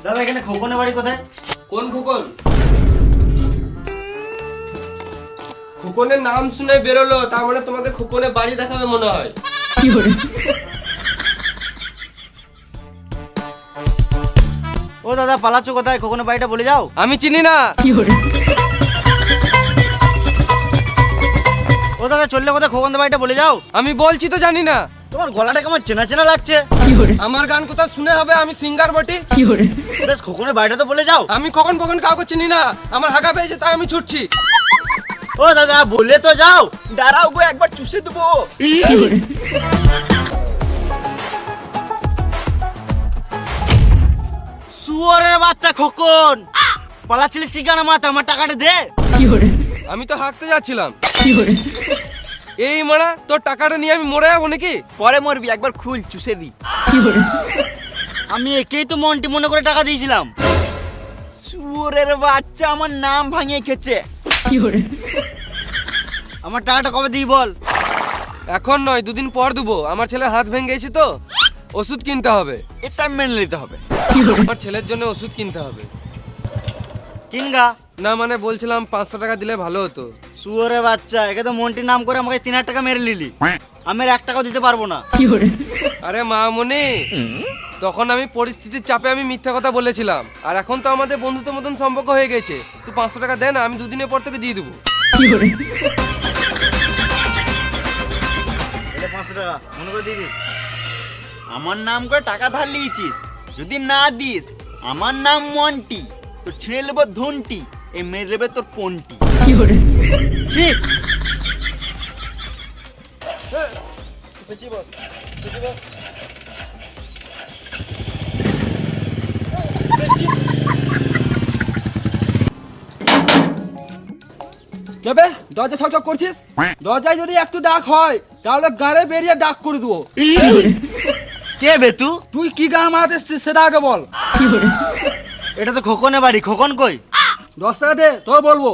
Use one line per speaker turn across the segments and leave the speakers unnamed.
দাদা এখানে খোকনের বাড়ি কোথায়?
কোন খোকন? খোকনের নাম শুনে বেরোলো, তার মানে তোমাকে খোকনের বাড়ি দেখাবে মনে হয়।
ও দাদা পালাচ্ছ কোথায়? খোকনের বাড়িটা বলে যাও।
আমি চিনি না।
ও দাদা চললে কোথায়? খোকনের বাড়িটা বলে যাও।
আমি বলছি তো জানি না।
তোমার গলাটা কেমন চেনা চেনা লাগছে।
আমার গান কোথাও শুনে হবে, আমি সিঙ্গার বটি।
বেশ খোকনের বাড়িটা তো বলে যাও।
আমি কখন কখন কাউকে চিনি না, আমার হাগা পেয়েছে তাই আমি ছুটছি।
ও দাদা বলে তো যাও। দাঁড়াও গো একবার চুষে দেবো। শুয়োরের বাচ্চা খোকন, পালাচ্ছিলিস কি কেন? মাথা আমার টাকাটা দে।
আমি তো হাঁকতে যাচ্ছিলাম। এই মারা, তোর টাকাটা নিয়ে আমি মরে যাবো নাকি?
পরে মরবি, একবার খুল চুষে দি। আমি একেই তো মন্টি মনে করে টাকা দিয়েছিলাম। শুয়োরের বাচ্চা আমার নাম ভাঙিয়ে খেছে। আমার টাকাটা কবে দিই বল?
এখন নয়, দুদিন পর দেবো। আমার ছেলে হাত ভেঙে গেছে তো ওষুধ কিনতে হবে।
এটা মেনে নিতে হবে।
আমার ছেলের জন্য ওষুধ কিনতে হবে।
কিনগা
না মানে বলছিলাম 500 টাকা দিলে ভালো হতো।
শুয়োরের বাচ্চা, একে তো মন্টির নাম করে আমাকে 3000 টাকা মেরে নিলি। আমি আর 1 টাকাও দিতে পারবো না।
আরে মামুনি, তখন আমি পরিস্থিতির চাপে আমি মিথ্যা কথা বলেছিলাম। আর এখন তো আমাদের বন্ধুত্বের মতন সম্পর্ক হয়ে গেছে। তুই 500 টাকা দে না, আমি দুদিনের পর তোকে দিয়ে দেবো।
500 টাকা মনে করে দিয়ে দিস। আমার নাম করে টাকা ধার নিয়েছিস, যদি না দিস আমার নাম মন্টি, তো ছিঁড়ে নেবো ধুনটি, এই মেরে নেবে তোর পন্টি। ঠিক
কেবে দরজা ছকছক করছিস? দরজায় যদি একটু ডাক হয় তাহলে গাড়ে বেরিয়ে ডাক করে দেবো।
কে বে তুই?
তুই কি গান মারাতে এসেছিস সেটা আগে বল।
এটা তো খোকনের বাড়ি। খোকন কই?
10 টাকা দে, তোর বলবো।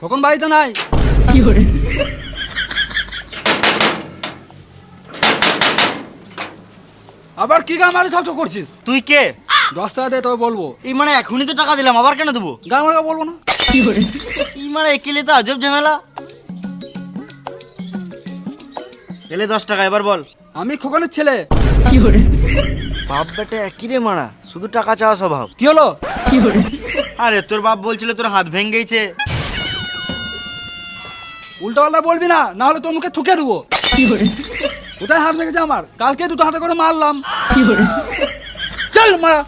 কখন বাড়িতে নাই? আবার কি গান মারি ছকছক করছিস?
তুই কে?
10 টাকা দে, তোর বলবো।
এই মানে এখনই তো টাকা দিলাম, আবার কেন দেবো?
গান মারা বলবো না।
এই মানে একেলে তো আজব ঝামেলা। এলে 10 টাকা, এবার বল।
আমি খোকনের ছেলে।
বাপ বেটা একই রে মারা, শুধু টাকা চাওয়া স্বভাব।
কি হলো?
আরে তোর বাপ বলছিল তোর হাত ভেঙে গেছে।
উল্টো পাল্টা বলবি না, না হলে তোর মুখে থুকে দেবো। কোথায় হাত লেগেছে আমার? কালকে দুটো হাতে করে মারলাম। চল মারা।